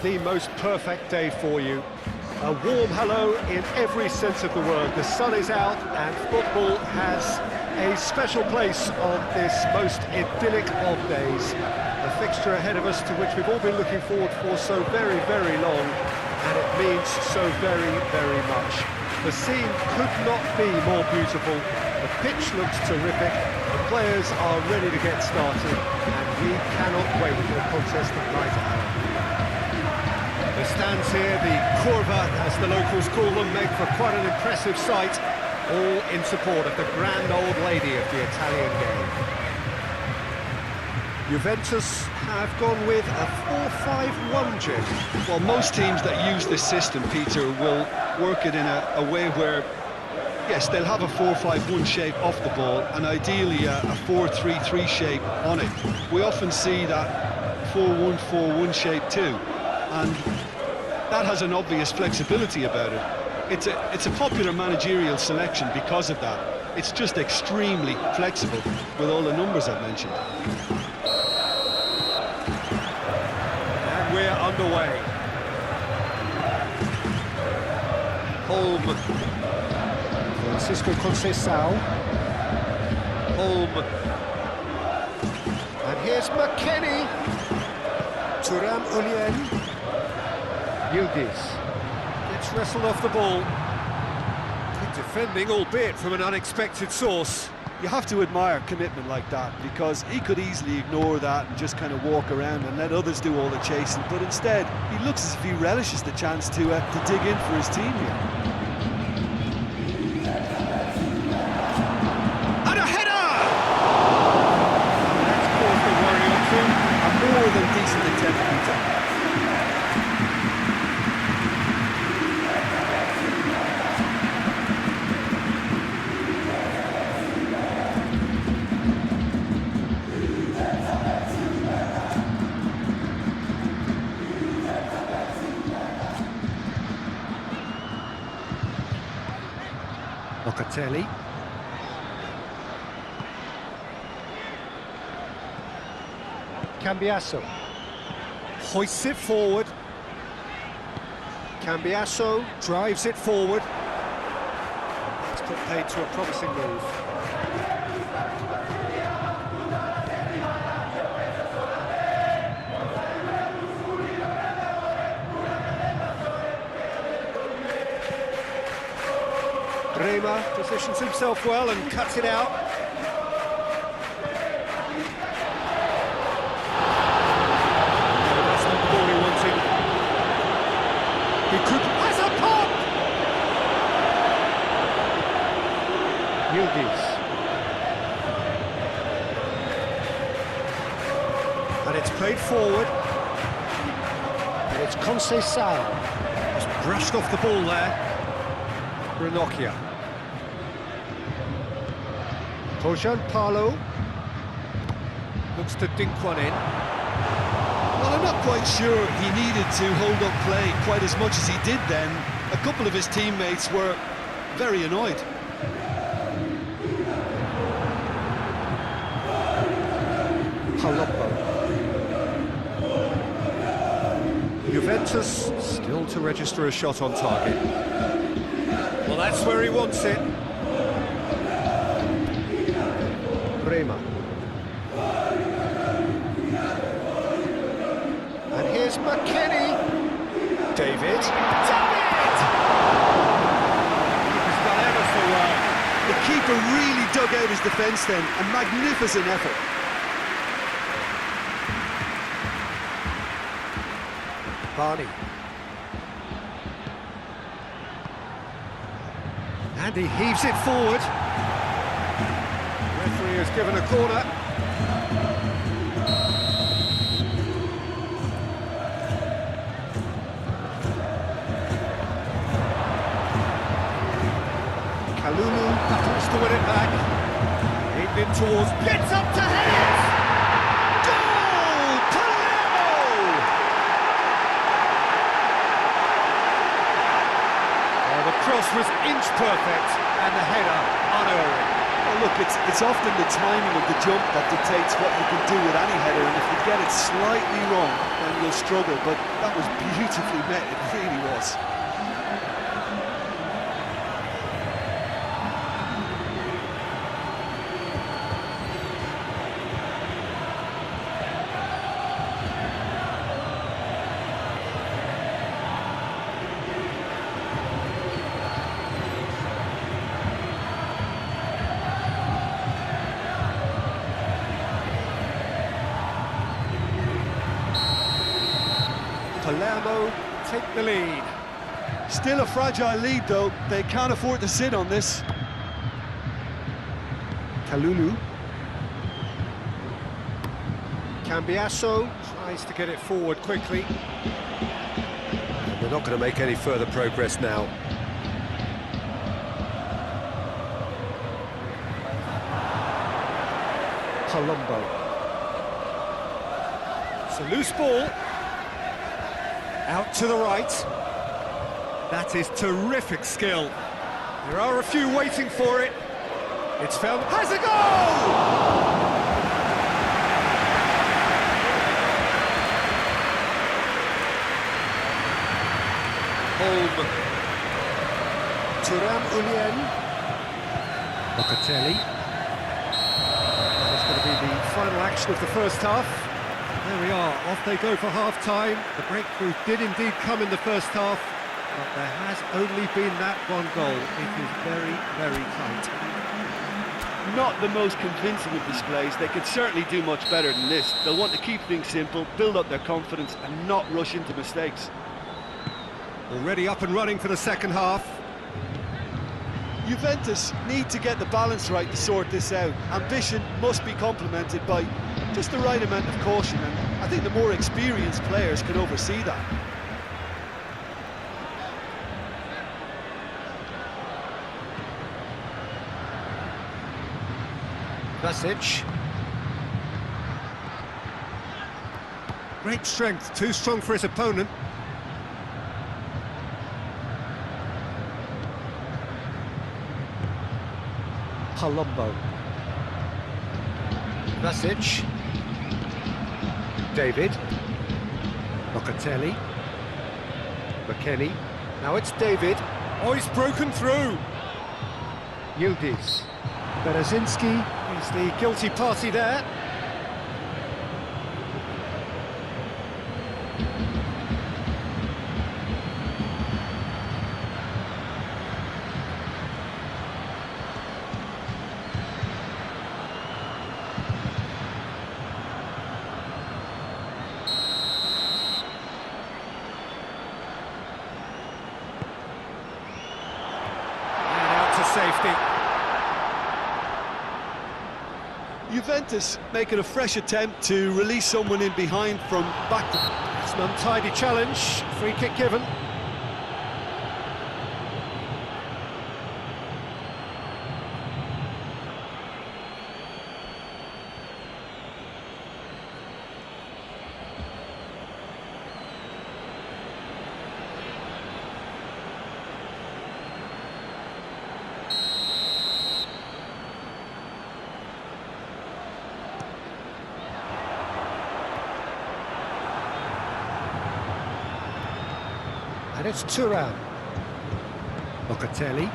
the most perfect day for you. A warm hello in every sense of the word. The sun is out and football has a special place on this most idyllic of days. A fixture ahead of us to which we've all been looking forward for so very, very long, and it means so very, very much. The scene could not be more beautiful. The pitch looks terrific. The players are ready to get started, and we cannot wait for the contest that lies ahead. The stands here, the curva, as the locals call them, make for quite an impressive sight, all in support of the grand old lady of the Italian game. Juventus have gone with a 4-5-1, Jim. Well, most teams that use this system, Peter, will work it in a way where, yes, they'll have a 4-5-1 shape off the ball, and ideally a 4-3-3 shape on it. We often see that 4-1-4-1 shape too, and that has an obvious flexibility about it. It's a popular managerial selection because of that. It's just extremely flexible with all the numbers I've mentioned. And we're underway. Holm. Francisco Conceição. Holm. And here's McKennie. Thuram Ulien. Yildiz. Gets wrestled off the ball. Good defending, albeit from an unexpected source. You have to admire commitment like that, because he could easily ignore that and just kind of walk around and let others do all the chasing, but instead he looks as if he relishes the chance to dig in for his team here. And a header! That's caused the worry or two. A more than decent attempt, Peter. Locatelli. Cambiasso. Hoists it forward. Cambiasso drives it forward. It's put paid to a promising move. Rema positions himself well and cuts it out. No, that's not the ball he wanted. He could... Has a pop! Yildiz. And it's played forward. And it's Conceição. Just brushed off the ball there. Ranocchia. Tojan Paulo looks to dink one in. Well, I'm not quite sure he needed to hold up play quite as much as he did then. A couple of his teammates were very annoyed. Palermo. Juventus still to register a shot on target. Well, that's where he wants it. Rema. And here's McKennie. David. David! He's done ever so well. The keeper really dug out his defence then. A magnificent effort. Barney. And he heaves it forward. The referee has given a corner. Kalulu battles to win it back. Aimed in towards, gets up to head! Goal! Palermo! Oh, the cross was inch perfect, and the header unerring. Well, look, it's often the timing of the jump that dictates what you can do with any header, and if you get it slightly wrong, then you'll struggle, but that was beautifully met, it really was. Palermo take the lead. Still a fragile lead though, they can't afford to sit on this. Kalulu. Cambiasso tries to get it forward quickly. And they're not going to make any further progress now. Palumbo. It's a loose ball. Out to the right. That is terrific skill. There are a few waiting for it. It's found. Has a goal! Holm. Thuram Ulien. Locatelli. That's going to be the final action of the first half. There we are, off they go for half-time. The breakthrough did indeed come in the first half, but there has only been that one goal. It is very, very tight. Not the most convincing of displays. They could certainly do much better than this. They'll want to keep things simple, build up their confidence and not rush into mistakes. Already up and running for the second half. Juventus need to get the balance right to sort this out. Ambition must be complemented by just the right amount of caution, and I think the more experienced players can oversee that. Vasic. Great strength, too strong for his opponent. Palumbo. Vasic. David. Locatelli. McKennie. Now it's David. Oh, he's broken through. Yildiz. Berezinski. He's the guilty party there. Safety. Juventus making a fresh attempt to release someone in behind from back. It's an untidy challenge. Free kick given. And it's Thuram. Locatelli.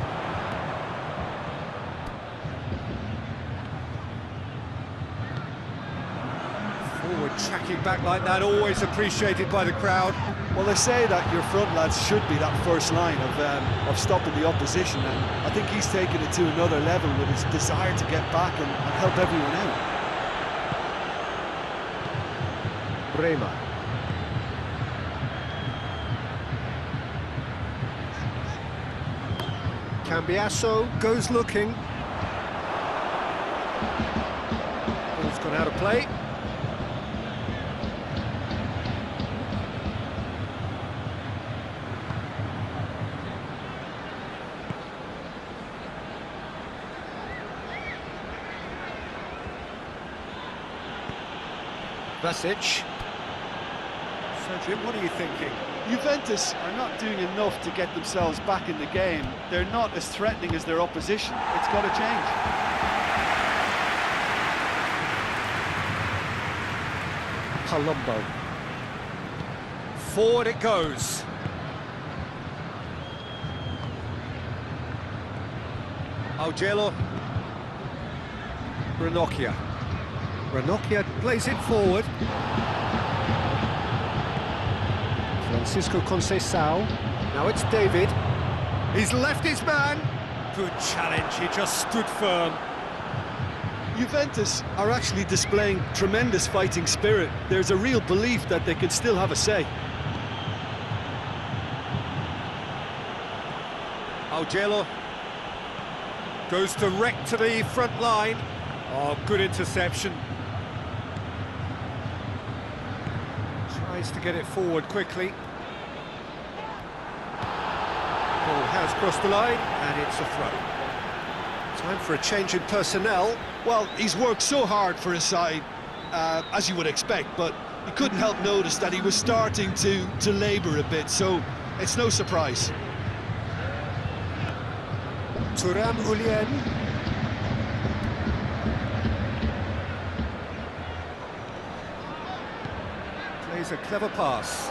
Forward tracking back like that, always appreciated by the crowd. Well, they say that your front lads should be that first line of stopping the opposition, and I think he's taken it to another level with his desire to get back and help everyone out. Bremer. Cambiasso goes looking. Ball's gone out of play. Vasic. So Jim, what are you thinking? Juventus are not doing enough to get themselves back in the game. They're not as threatening as their opposition. It's got to change. Palumbo. Forward it goes. Augello. Ranocchia. Ranocchia plays it forward. Francisco Conceição. Now it's David. He's left his man. Good challenge, he just stood firm. Juventus are actually displaying tremendous fighting spirit. There's a real belief that they could still have a say. Augello goes direct to the front line. Oh, good interception. Tries to get it forward quickly. Ball has crossed the line, and it's a throw. Time for a change in personnel. Well, he's worked so hard for his side, as you would expect, but you couldn't help notice that he was starting to labour a bit, so it's no surprise. Thuram Ulien. Plays a clever pass.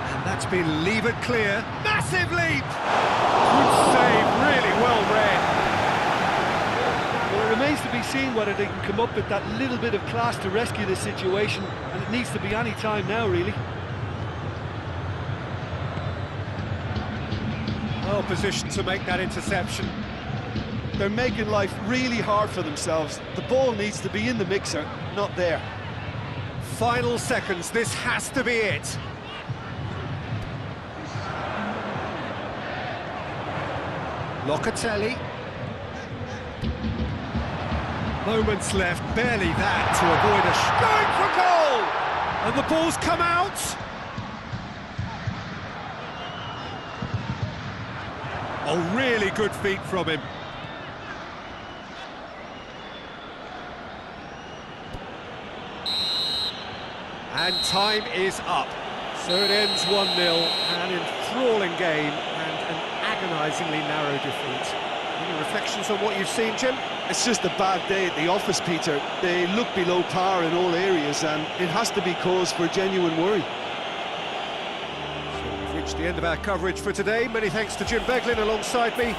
And that's been levered clear. Massive leap! Good save, really well read. Well, it remains to be seen whether they can come up with that little bit of class to rescue this situation, and it needs to be any time now, really. Well positioned to make that interception. They're making life really hard for themselves. The ball needs to be in the mixer, not there. Final seconds, this has to be it. Locatelli. Moments left, barely that to avoid a going for goal! And the ball's come out! Oh, really good feet from him. And time is up. So it ends 1-0, an enthralling game and an agonisingly narrow defeat. Any reflections on what you've seen, Jim? It's just a bad day at the office, Peter. They look below par in all areas, and it has to be cause for genuine worry. So we've reached the end of our coverage for today. Many thanks to Jim Beglin alongside me.